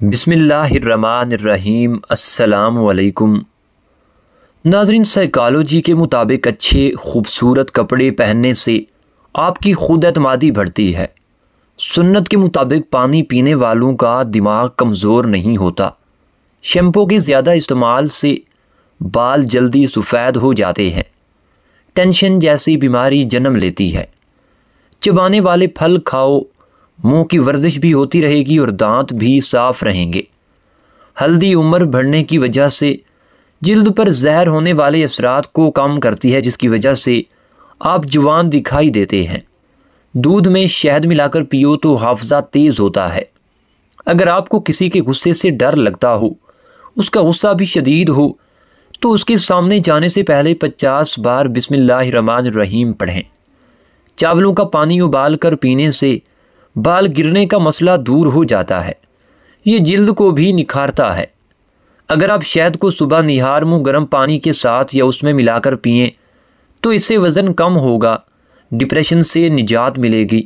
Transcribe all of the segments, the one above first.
بسم اللہ الرحمن الرحیم۔ السلام علیکم ناظرین، سائیکالوجی کے مطابق اچھے خوبصورت کپڑے پہننے سے آپ کی خود اعتمادی بڑھتی ہے۔ سنت کے مطابق پانی پینے والوں کا دماغ کمزور نہیں ہوتا۔ شیمپو کے زیادہ استعمال سے بال جلدی سفید ہو جاتے ہیں۔ ٹینشن جیسی بیماری جنم لیتی ہے۔ چبانے والے پھل کھاؤ، منہ کی ورزش بھی ہوتی رہے گی اور دانت بھی صاف رہیں گے۔ ہلدی عمر بڑھنے کی وجہ سے جلد پر زہر ہونے والے اثرات کو کم کرتی ہے، جس کی وجہ سے آپ جوان دکھائی دیتے ہیں۔ دودھ میں شہد ملا کر پیو تو حافظہ تیز ہوتا ہے۔ اگر آپ کو کسی کے غصے سے ڈر لگتا ہو، اس کا غصہ بھی شدید ہو، تو اس کے سامنے جانے سے پہلے 50 بار بسم اللہ الرحمن الرحیم پڑھیں۔ چاولوں کا پانی ابال کر پینے سے بال گرنے کا مسئلہ دور ہو جاتا ہے۔ یہ جلد کو بھی نکھارتا ہے۔ اگر آپ شہد کو صبح نہار منہ گرم پانی کے ساتھ یا اس میں ملا کر پئیں تو اس سے وزن کم ہوگا، ڈپریشن سے نجات ملے گی۔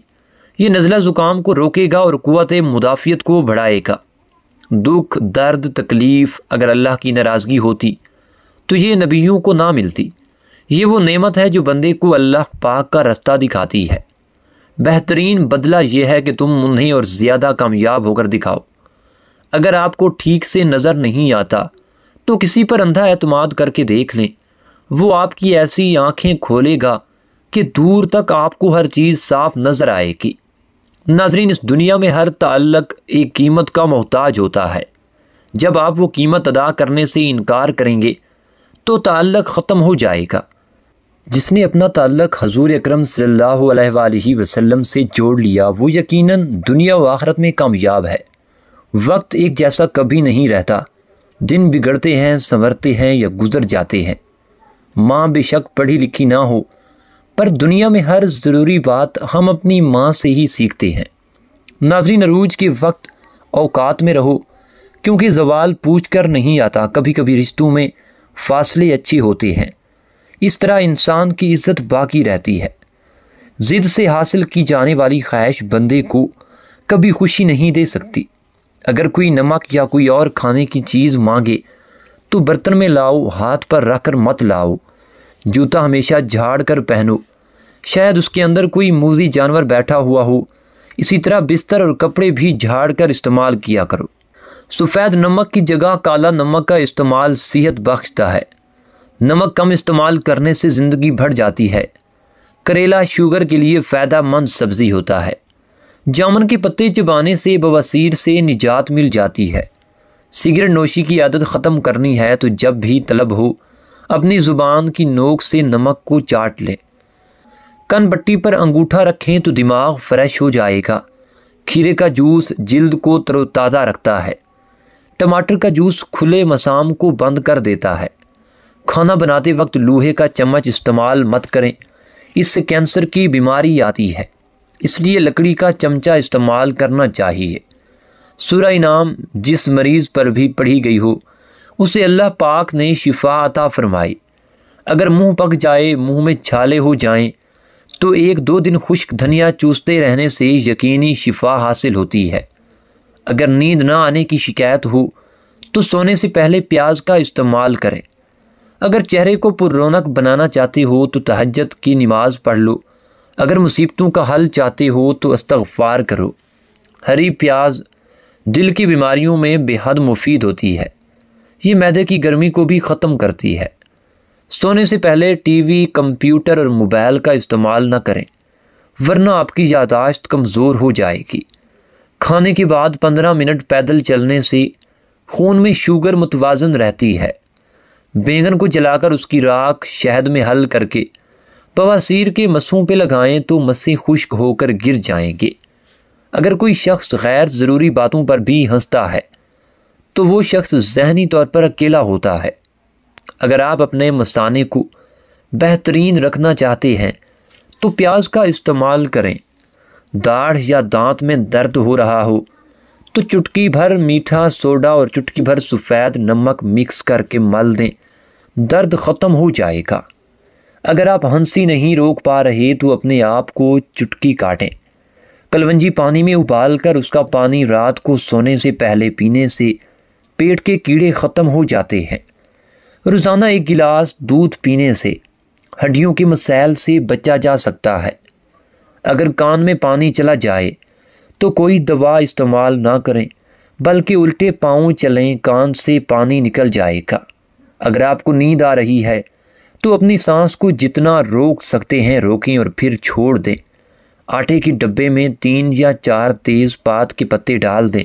یہ نزلہ زکام کو روکے گا اور قوت مدافعت کو بڑھائے گا۔ دکھ، درد، تکلیف اگر اللہ کی ناراضگی ہوتی تو یہ نبیوں کو نہ ملتی۔ یہ وہ نعمت ہے جو بندے کو اللہ پاک کا رستہ دکھاتی ہے۔ بہترین بدلہ یہ ہے کہ تم انہیں اور زیادہ کامیاب ہو کر دکھاؤ۔ اگر آپ کو ٹھیک سے نظر نہیں آتا تو کسی پر اندھا اعتماد کر کے دیکھ لیں، وہ آپ کی ایسی آنکھیں کھولے گا کہ دور تک آپ کو ہر چیز صاف نظر آئے گی۔ ناظرین، اس دنیا میں ہر تعلق ایک قیمت کا محتاج ہوتا ہے۔ جب آپ وہ قیمت ادا کرنے سے انکار کریں گے تو تعلق ختم ہو جائے گا۔ جس نے اپنا تعلق حضور اکرم صلی اللہ علیہ وآلہ وسلم سے جوڑ لیا، وہ یقیناً دنیا و آخرت میں کامیاب ہے۔ وقت ایک جیسا کبھی نہیں رہتا۔ دن بگڑتے ہیں، سنورتے ہیں یا گزر جاتے ہیں۔ ماں بے شک پڑھی لکھی نہ ہو، پر دنیا میں ہر ضروری بات ہم اپنی ماں سے ہی سیکھتے ہیں۔ ناظرین، عروج کے وقت اوقات میں رہو، کیونکہ زوال پوچھ کر نہیں آتا۔ کبھی کبھی رشتوں میں فاصلے اچھے ہوتے ہیں۔ اس طرح انسان کی عزت باقی رہتی ہے۔ ضد سے حاصل کی جانے والی خواہش بندے کو کبھی خوشی نہیں دے سکتی۔ اگر کوئی نمک یا کوئی اور کھانے کی چیز مانگے تو برتن میں لاؤ، ہاتھ پر رکھ کر مت لاؤ۔ جوتا ہمیشہ جھاڑ کر پہنو، شاید اس کے اندر کوئی موذی جانور بیٹھا ہوا ہو۔ اسی طرح بستر اور کپڑے بھی جھاڑ کر استعمال کیا کرو۔ سفید نمک کی جگہ کالا نمک کا استعمال صحت بخشتا ہے۔ نمک کم استعمال کرنے سے زندگی بڑھ جاتی ہے۔ کریلا شوگر کے لیے فائدہ مند سبزی ہوتا ہے۔ جامن کے پتے چبانے سے بواسیر سے نجات مل جاتی ہے۔ سگریٹ نوشی کی عادت ختم کرنی ہے تو جب بھی طلب ہو اپنی زبان کی نوک سے نمک کو چاٹ لیں۔ کن بٹی پر انگوٹھا رکھیں تو دماغ فریش ہو جائے گا۔ کھیرے کا جوس جلد کو تر و تازہ رکھتا ہے۔ ٹماٹر کا جوس کھلے مسام کو بند کر دیتا ہے۔ کھانا بناتے وقت لوہے کا چمچ استعمال مت کریں، اس سے کینسر کی بیماری آتی ہے۔ اس لیے لکڑی کا چمچہ استعمال کرنا چاہیے۔ سورہ انعام جس مریض پر بھی پڑھی گئی ہو اسے اللہ پاک نے شفا عطا فرمائی۔ اگر منہ پک جائے، منہ میں چھالے ہو جائیں تو 1-2 دن خشک دھنیا چوستے رہنے سے یقینی شفا حاصل ہوتی ہے۔ اگر نیند نہ آنے کی شکایت ہو تو سونے سے پہلے پیاز کا استعمال کریں۔ اگر چہرے کو پر رونق بنانا چاہتے ہو تو تہجد کی نماز پڑھ لو۔ اگر مصیبتوں کا حل چاہتے ہو تو استغفار کرو۔ ہری پیاز دل کی بیماریوں میں بے حد مفید ہوتی ہے۔ یہ معدے کی گرمی کو بھی ختم کرتی ہے۔ سونے سے پہلے ٹی وی، کمپیوٹر اور موبائل کا استعمال نہ کریں، ورنہ آپ کی یادداشت کمزور ہو جائے گی۔ کھانے کے بعد 15 منٹ پیدل چلنے سے خون میں شوگر متوازن رہتی ہے۔ بینگن کو جلا کر اس کی راکھ شہد میں حل کر کے بواسیر کے مسوں پہ لگائیں تو مسیں خشک ہو کر گر جائیں گے۔ اگر کوئی شخص غیر ضروری باتوں پر بھی ہنستا ہے تو وہ شخص ذہنی طور پر اکیلا ہوتا ہے۔ اگر آپ اپنے مثانے کو بہترین رکھنا چاہتے ہیں تو پیاز کا استعمال کریں۔ داڑھ یا دانت میں درد ہو رہا ہو تو چٹکی بھر میٹھا سوڈا اور چٹکی بھر سفید نمک مکس کر کے مل دیں، درد ختم ہو جائے گا۔ اگر آپ ہنسی نہیں روک پا رہے تو اپنے آپ کو چٹکی کاٹیں۔ کلونجی پانی میں ابال کر اس کا پانی رات کو سونے سے پہلے پینے سے پیٹ کے کیڑے ختم ہو جاتے ہیں۔ روزانہ 1 گلاس دودھ پینے سے ہڈیوں کے مسائل سے بچا جا سکتا ہے۔ اگر کان میں پانی چلا جائے تو کوئی دوا استعمال نہ کریں، بلکہ الٹے پاؤں چلیں، کان سے پانی نکل جائے گا۔ اگر آپ کو نیند آ رہی ہے تو اپنی سانس کو جتنا روک سکتے ہیں روکیں اور پھر چھوڑ دیں۔ آٹے کے ڈبے میں 3 یا 4 تیز پات کے پتے ڈال دیں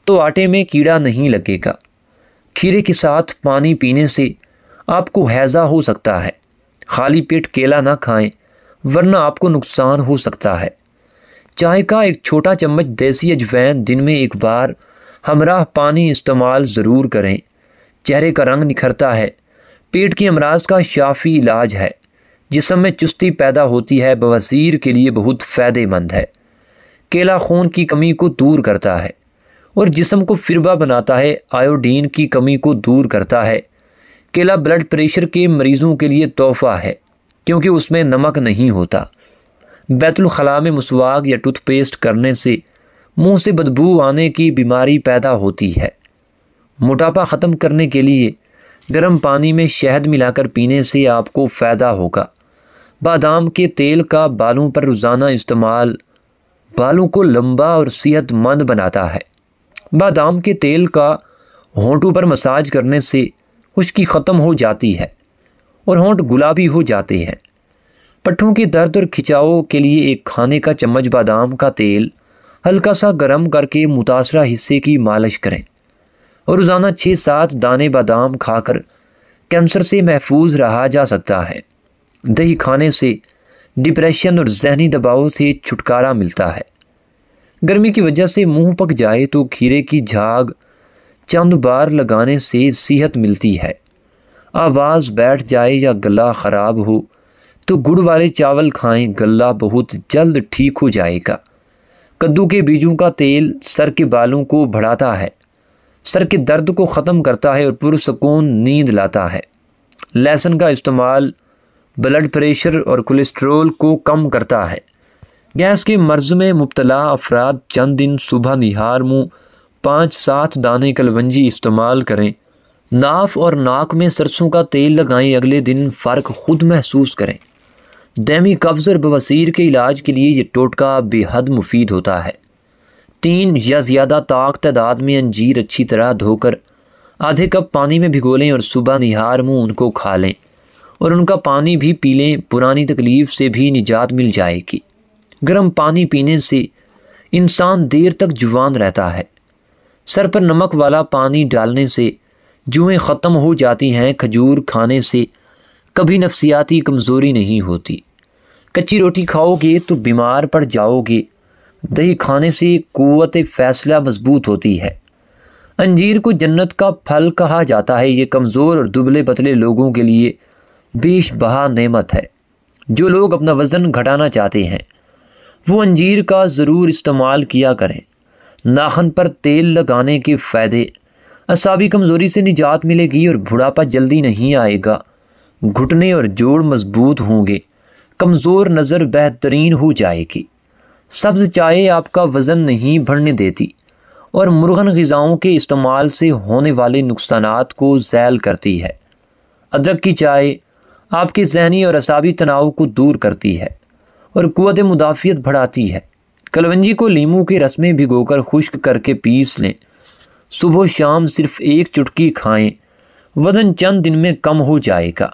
تو آٹے میں کیڑا نہیں لگے گا۔ کھیرے کے ساتھ پانی پینے سے آپ کو ہیضہ ہو سکتا ہے۔ خالی پیٹ کیلا نہ کھائیں ورنہ آپ کو نقصان ہو سکتا ہے۔ چائے کا 1 چھوٹا چمچ دیسی اجوائن دن میں 1 بار ہمراہ پانی استعمال ضرور کریں۔ چہرے کا رنگ نکھرتا ہے، پیٹ کے امراض کا شافی علاج ہے، جسم میں چستی پیدا ہوتی ہے، بواسیر کے لیے بہت فائدہ مند ہے۔ کیلا خون کی کمی کو دور کرتا ہے اور جسم کو فربا بناتا ہے، آیوڈین کی کمی کو دور کرتا ہے۔ کیلا بلڈ پریشر کے مریضوں کے لیے تحفہ ہے کیونکہ اس میں نمک نہیں ہوتا۔ بیت الخلاء میں مسواک یا ٹوتھ پیسٹ کرنے سے منہ سے بدبو آنے کی بیماری پیدا ہوتی ہے۔ موٹاپا ختم کرنے کے لیے گرم پانی میں شہد ملا کر پینے سے آپ کو فائدہ ہوگا۔ بادام کے تیل کا بالوں پر روزانہ استعمال بالوں کو لمبا اور صحت مند بناتا ہے۔ بادام کے تیل کا ہونٹوں پر مساج کرنے سے خشکی ختم ہو جاتی ہے اور ہونٹ گلابی ہو جاتے ہیں۔ پٹھوں کے درد اور کھچاؤ کے لیے 1 کھانے کا چمچ بادام کا تیل ہلکا سا گرم کر کے متاثرہ حصے کی مالش کریں اور روزانہ 6-7 دانے بادام کھا کر کینسر سے محفوظ رہا جا سکتا ہے۔ دہی کھانے سے ڈپریشن اور ذہنی دباؤ سے چھٹکارا ملتا ہے۔ گرمی کی وجہ سے منہ پک جائے تو کھیرے کی جھاگ چند بار لگانے سے صحت ملتی ہے۔ آواز بیٹھ جائے یا گلا خراب ہو تو گڑ والے چاول کھائیں، گلا بہت جلد ٹھیک ہو جائے گا۔ کدو کے بیجوں کا تیل سر کے بالوں کو بڑھاتا ہے، سر کے درد کو ختم کرتا ہے اور پرسکون نیند لاتا ہے۔ لہسن کا استعمال بلڈ پریشر اور کولیسٹرول کو کم کرتا ہے۔ گیس کے مرض میں مبتلا افراد چند دن صبح نہار منہ 5-7 دانے کلونجی استعمال کریں۔ ناف اور ناک میں سرسوں کا تیل لگائیں، اگلے دن فرق خود محسوس کریں۔ دائمی قبض اور بواسیر کے علاج کے لیے یہ ٹوٹکا بے حد مفید ہوتا ہے۔ 3 یا زیادہ طاق تعداد میں انجیر اچھی طرح دھو کر آدھے کپ پانی میں بھگو لیں اور صبح نہار منہ ان کو کھا لیں اور ان کا پانی بھی پی لیں، پرانی تکلیف سے بھی نجات مل جائے گی۔ گرم پانی پینے سے انسان دیر تک جوان رہتا ہے۔ سر پر نمک والا پانی ڈالنے سے جوئیں ختم ہو جاتی ہیں۔ کھجور کھانے سے کبھی نفسیاتی کمزوری نہیں ہوتی۔ کچی روٹی کھاؤ گے تو بیمار پڑ جاؤ گے۔ دہی کھانے سے قوت فیصلہ مضبوط ہوتی ہے۔ انجیر کو جنت کا پھل کہا جاتا ہے۔ یہ کمزور اور دبلے پتلے لوگوں کے لیے بیش بہا نعمت ہے۔ جو لوگ اپنا وزن گھٹانا چاہتے ہیں وہ انجیر کا ضرور استعمال کیا کریں۔ ناخن پر تیل لگانے کے فائدے: اعصابی کمزوری سے نجات ملے گی اور بڑھاپا جلدی نہیں آئے گا۔ گھٹنے اور جوڑ مضبوط ہوں گے۔ کمزور نظر بہترین ہو جائے گی۔ سبز چائے آپ کا وزن نہیں بڑھنے دیتی اور مرغن غذاؤں کے استعمال سے ہونے والے نقصانات کو ذیل کرتی ہے۔ ادرک کی چائے آپ کے ذہنی اور اعصابی تناؤ کو دور کرتی ہے اور قوت مدافعت بڑھاتی ہے۔ کلونجی کو لیموں کے رس میں بھگو کر خشک کر کے پیس لیں۔ صبح و شام صرف 1 چٹکی کھائیں، وزن چند دن میں کم ہو جائے گا۔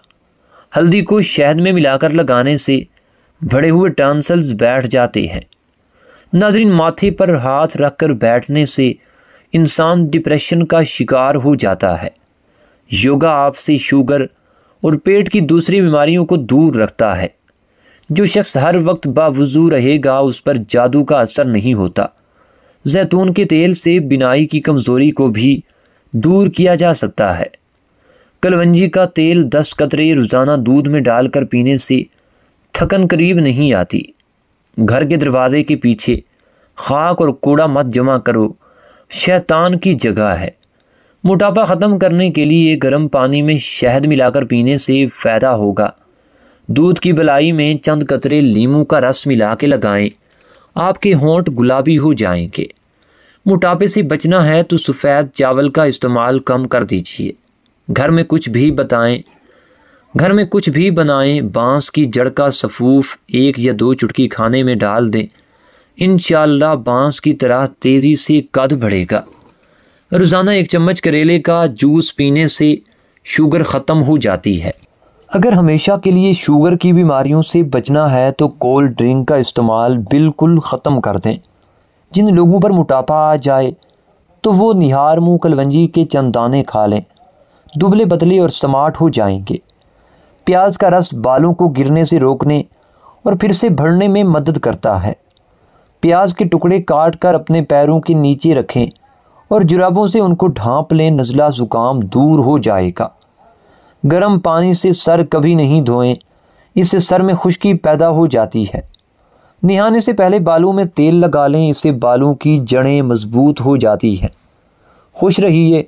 ہلدی کو شہد میں ملا کر لگانے سے بڑھے ہوئے ٹانسلز بیٹھ جاتے ہیں۔ ناظرین، ماتھے پر ہاتھ رکھ کر بیٹھنے سے انسان ڈپریشن کا شکار ہو جاتا ہے۔ یوگا آپ سے شوگر اور پیٹ کی دوسری بیماریوں کو دور رکھتا ہے۔ جو شخص ہر وقت باوضو رہے گا اس پر جادو کا اثر نہیں ہوتا۔ زیتون کے تیل سے بینائی کی کمزوری کو بھی دور کیا جا سکتا ہے۔ کلونجی کا تیل 10 قطرے روزانہ دودھ میں ڈال کر پینے سے تھکن قریب نہیں آتی۔ گھر کے دروازے کے پیچھے خاک اور کوڑا مت جمع کرو، شیطان کی جگہ ہے۔ موٹاپا ختم کرنے کے لیے گرم پانی میں شہد ملا کر پینے سے فائدہ ہوگا۔ دودھ کی بلائی میں چند قطرے لیموں کا رس ملا کے لگائیں، آپ کے ہونٹ گلابی ہو جائیں گے۔ موٹاپے سے بچنا ہے تو سفید چاول کا استعمال کم کر دیجیے۔ گھر میں کچھ بھی بنائیں، بانس کی جڑ کا سفوف 1 یا 2 چٹکی کھانے میں ڈال دیں، انشاءاللہ بانس کی طرح تیزی سے قد بڑھے گا۔ روزانہ 1 چمچ کریلے کا جوس پینے سے شوگر ختم ہو جاتی ہے۔ اگر ہمیشہ کے لیے شوگر کی بیماریوں سے بچنا ہے تو کولڈ ڈرنک کا استعمال بالکل ختم کر دیں۔ جن لوگوں پر موٹاپا آ جائے تو وہ نہار منہ کلونجی کے چند دانے کھا لیں، دبلے پتلے اور سمارٹ ہو جائیں گے۔ پیاز کا رس بالوں کو گرنے سے روکنے اور پھر سے بڑھنے میں مدد کرتا ہے۔ پیاز کے ٹکڑے کاٹ کر اپنے پیروں کے نیچے رکھیں اور جرابوں سے ان کو ڈھانپ لیں، نزلہ زکام دور ہو جائے گا۔ گرم پانی سے سر کبھی نہیں دھوئیں، اس سے سر میں خشکی پیدا ہو جاتی ہے۔ نہانے سے پہلے بالوں میں تیل لگا لیں، اس سے بالوں کی جڑیں مضبوط ہو جاتی ہیں۔ خوش رہیے،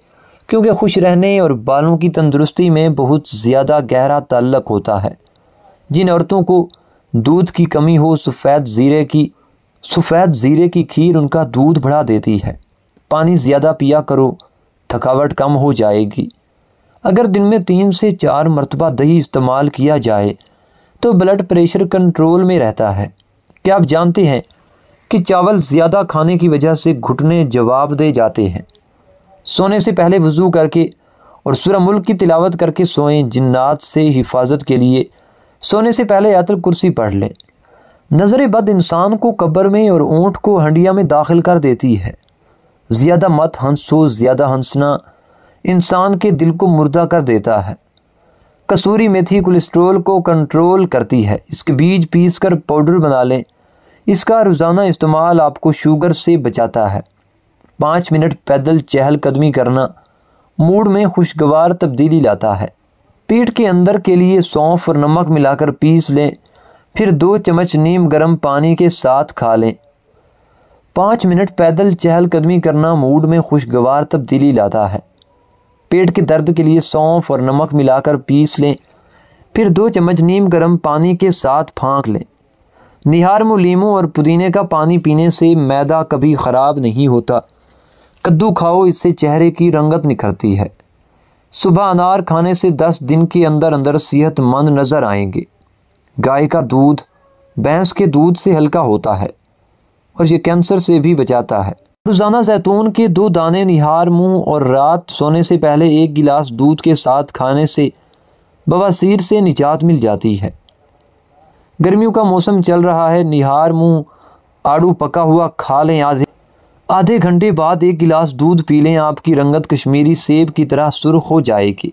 کیونکہ خوش رہنے اور بالوں کی تندرستی میں بہت زیادہ گہرا تعلق ہوتا ہے۔ جن عورتوں کو دودھ کی کمی ہو، سفید زیرے کی کھیر ان کا دودھ بڑھا دیتی ہے۔ پانی زیادہ پیا کرو، تھکاوٹ کم ہو جائے گی۔ اگر دن میں 3 سے 4 مرتبہ دہی استعمال کیا جائے تو بلڈ پریشر کنٹرول میں رہتا ہے۔ کیا آپ جانتے ہیں کہ چاول زیادہ کھانے کی وجہ سے گھٹنے جواب دے جاتے ہیں؟ سونے سے پہلے وضو کر کے اور سورہ ملک کی تلاوت کر کے سوئیں۔ جنات سے حفاظت کے لیے سونے سے پہلے آیت الکرسی پڑھ لیں۔ نظر بد انسان کو قبر میں اور اونٹ کو ہنڈیا میں داخل کر دیتی ہے۔ زیادہ مت ہنسو، زیادہ ہنسنا انسان کے دل کو مردہ کر دیتا ہے۔ کسوری میتھی کولیسٹرول کو کنٹرول کرتی ہے، اس کے بیج پیس کر پاؤڈر بنا لیں۔ اس کا روزانہ استعمال آپ کو شوگر سے بچاتا ہے۔ 5 منٹ پیدل چہل قدمی کرنا موڈ میں خوشگوار تبدیلی لاتا ہے۔ پیٹ کے اندر کے لیے سونف اور نمک ملا کر پیس لیں، پھر 2 چمچ نیم گرم پانی کے ساتھ کھا لیں۔ 5 منٹ پیدل چہل قدمی کرنا موڈ میں خوشگوار تبدیلی لاتا ہے۔ پیٹ کے درد کے لیے سونف اور نمک ملا کر پیس لیں، پھر 2 چمچ نیم گرم پانی کے ساتھ پھانک لیں۔ نہار منہ لیموں اور پودینے کا پانی پینے سے معدہ کبھی خراب نہیں ہوتا۔ کدو کھاؤ، اس سے چہرے کی رنگت نکھرتی ہے۔ صبح انار کھانے سے 10 دن کے اندر اندر صحت مند نظر آئیں گے۔ گائے کا دودھ بھینس کے دودھ سے ہلکا ہوتا ہے اور یہ کینسر سے بھی بچاتا ہے۔ روزانہ زیتون کے 2 دانے نہار منہ اور رات سونے سے پہلے 1 گلاس دودھ کے ساتھ کھانے سے بواسیر سے نجات مل جاتی ہے۔ گرمیوں کا موسم چل رہا ہے، نہار منہ آڑو پکا ہوا کھا لیں۔ آدھے گھنٹے بعد 1 گلاس دودھ پی لیں، آپ کی رنگت کشمیری سیب کی طرح سرخ ہو جائے گی۔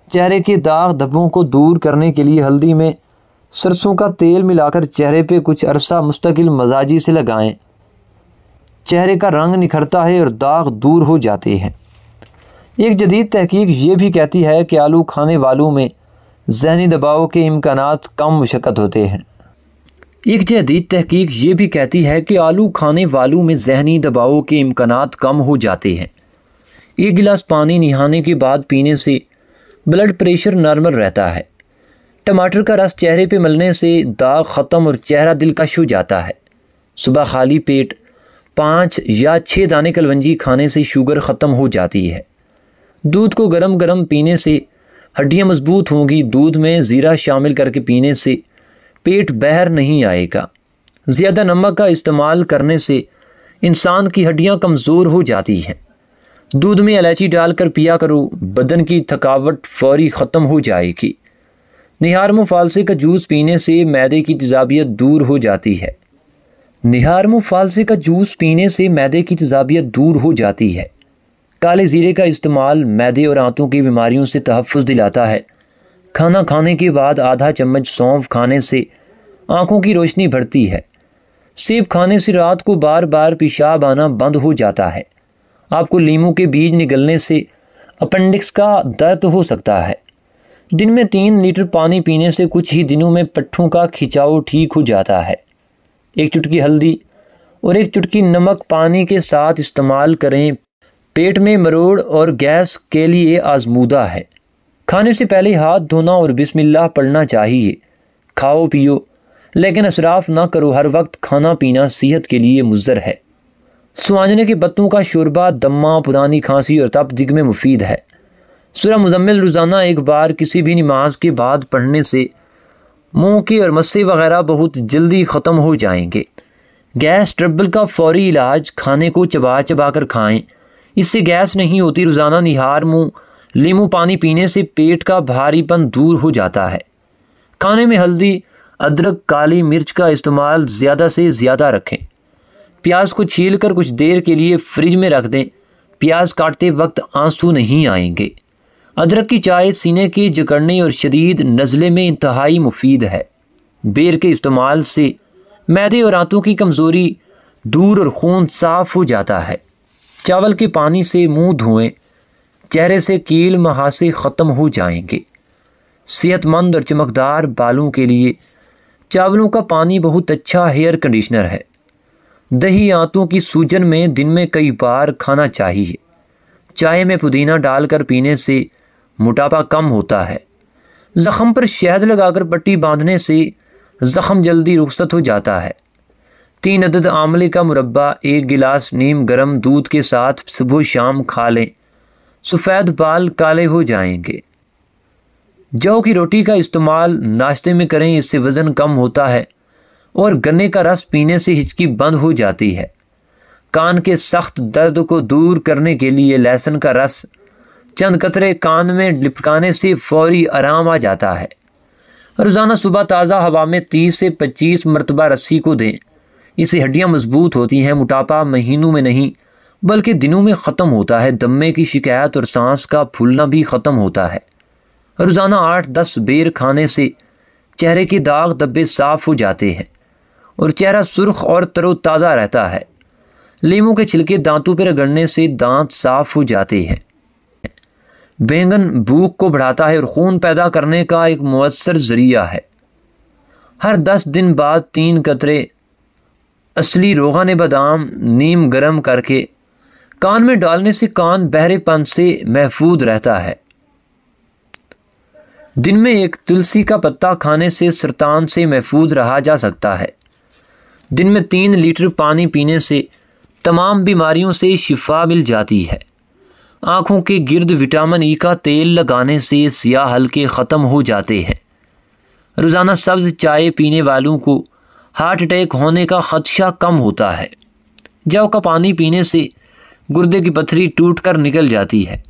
چہرے کے داغ دھبوں کو دور کرنے کے لیے ہلدی میں سرسوں کا تیل ملا کر چہرے پہ کچھ عرصہ مستقل مزاجی سے لگائیں۔ چہرے کا رنگ نکھرتا ہے اور داغ دور ہو جاتے ہیں۔ ایک جدید تحقیق یہ بھی کہتی ہے کہ آلو کھانے والوں میں ذہنی دباؤ کے امکانات کم مشقت ہوتے ہیں۔ ایک جدید تحقیق یہ بھی کہتی ہے کہ آلو کھانے والوں میں ذہنی دباؤ کے امکانات کم ہو جاتے ہیں۔ 1 گلاس پانی نہانے کے بعد پینے سے بلڈ پریشر نارمل رہتا ہے۔ ٹماٹر کا رس چہرے پہ ملنے سے داغ ختم اور چہرہ دلکش ہو جاتا ہے۔ صبح خالی پیٹ 5 یا 6 دانے کلونجی کھانے سے شوگر ختم ہو جاتی ہے۔ دودھ کو گرم گرم پینے سے ہڈیاں مضبوط ہوں گی۔ دودھ میں زیرہ شامل کر کے پینے سے پیٹ بہر نہیں آئے گا۔ زیادہ نمک کا استعمال کرنے سے انسان کی ہڈیاں کمزور ہو جاتی ہیں۔ دودھ میں الائچی ڈال کر پیا کرو، بدن کی تھکاوٹ فوری ختم ہو جائے گی۔ نہار منہ فالسے کا جوس پینے سے معدے کی تیزابیت دور ہو جاتی ہے۔ نہار منہ فالسے کا جوس پینے سے معدے کی تیزابیت دور ہو جاتی ہے۔ کالے زیرے کا استعمال معدے اور آنتوں کی بیماریوں سے تحفظ دلاتا ہے۔ کھانا کھانے کے بعد آدھا چمچ سونف کھانے سے آنکھوں کی روشنی بڑھتی ہے۔ سیب کھانے سے رات کو بار بار پیشاب آنا بند ہو جاتا ہے۔ آپ کو لیموں کے بیج نگلنے سے اپنڈکس کا درد ہو سکتا ہے۔ دن میں 3 لیٹر پانی پینے سے کچھ ہی دنوں میں پٹھوں کا کھچاؤ ٹھیک ہو جاتا ہے۔ 1 چٹکی ہلدی اور 1 چٹکی نمک پانی کے ساتھ استعمال کریں۔ پیٹ میں مروڑ اور گیس کے لیے آزمودہ ہے۔ کھانے سے پہلے ہاتھ دھونا اور بسم اللہ پڑھنا چاہیے۔ کھاؤ پیو، لیکن اسراف نہ کرو، ہر وقت کھانا پینا صحت کے لیے مضر ہے۔ سوانجنے کے پتوں کا شوربہ دمہ، پرانی کھانسی اور تپ دق میں مفید ہے۔ سورہ مزمل روزانہ ایک بار کسی بھی نماز کے بعد پڑھنے سے منہ کے اور مسے وغیرہ بہت جلدی ختم ہو جائیں گے۔ گیس ٹربل کا فوری علاج، کھانے کو چبا چبا کر کھائیں، اس سے گیس نہیں ہوتی۔ روزانہ نہار منہ لیمو پانی پینے سے پیٹ کا بھاری پن دور ہو جاتا ہے۔ کھانے میں ہلدی، ادرک، کالی مرچ کا استعمال زیادہ سے زیادہ رکھیں۔ پیاز کو چھیل کر کچھ دیر کے لیے فریج میں رکھ دیں، پیاز کاٹتے وقت آنسو نہیں آئیں گے۔ ادرک کی چائے سینے کے جکڑنے اور شدید نزلے میں انتہائی مفید ہے۔ بیر کے استعمال سے معدے اور آنتوں کی کمزوری دور اور خون صاف ہو جاتا ہے۔ چاول کے پانی سے منہ دھوئیں، چہرے سے کیل مہاسے ختم ہو جائیں گے۔ صحت مند اور چمکدار بالوں کے لیے چاولوں کا پانی بہت اچھا ہیئر کنڈیشنر ہے۔ دہی آنتوں کی سوجن میں دن میں کئی بار کھانا چاہیے۔ چائے میں پودینہ ڈال کر پینے سے موٹاپا کم ہوتا ہے۔ زخم پر شہد لگا کر پٹی باندھنے سے زخم جلدی رخصت ہو جاتا ہے۔ 3 عدد آملے کا مربع 1 گلاس نیم گرم دودھ کے ساتھ صبح و شام کھا لیں، سفید بال کالے ہو جائیں گے۔ جو کی روٹی کا استعمال ناشتے میں کریں، اس سے وزن کم ہوتا ہے اور گنے کا رس پینے سے ہچکی بند ہو جاتی ہے۔ کان کے سخت درد کو دور کرنے کے لیے لہسن کا رس چند قطرے کان میں لپکانے سے فوری آرام آ جاتا ہے۔ روزانہ صبح تازہ ہوا میں 30 سے 25 مرتبہ رسی کو دیں، اس سے ہڈیاں مضبوط ہوتی ہیں۔ موٹاپا مہینوں میں نہیں بلکہ دنوں میں ختم ہوتا ہے۔ دمے کی شکایت اور سانس کا پھولنا بھی ختم ہوتا ہے۔ روزانہ 8-10 بیر کھانے سے چہرے کے داغ دبے صاف ہو جاتے ہیں اور چہرہ سرخ اور تر و تازہ رہتا ہے۔ لیموں کے چھلکے دانتوں پر رگڑنے سے دانت صاف ہو جاتے ہیں۔ بینگن بھوک کو بڑھاتا ہے اور خون پیدا کرنے کا ایک مؤثر ذریعہ ہے۔ ہر 10 دن بعد 3 قطرے اصلی روغن بادام نیم گرم کر کے کان میں ڈالنے سے کان بہرے پن سے محفوظ رہتا ہے۔ دن میں 1 تلسی کا پتا کھانے سے سرطان سے محفوظ رہا جا سکتا ہے۔ دن میں 3 لیٹر پانی پینے سے تمام بیماریوں سے شفا مل جاتی ہے۔ آنکھوں کے گرد وٹامن ای کا تیل لگانے سے سیاہ حلقے ختم ہو جاتے ہیں۔ روزانہ سبز چائے پینے والوں کو ہارٹ اٹیک ہونے کا خدشہ کم ہوتا ہے۔ جو کا پانی پینے سے گردے کی پتھری ٹوٹ کر نکل جاتی ہے۔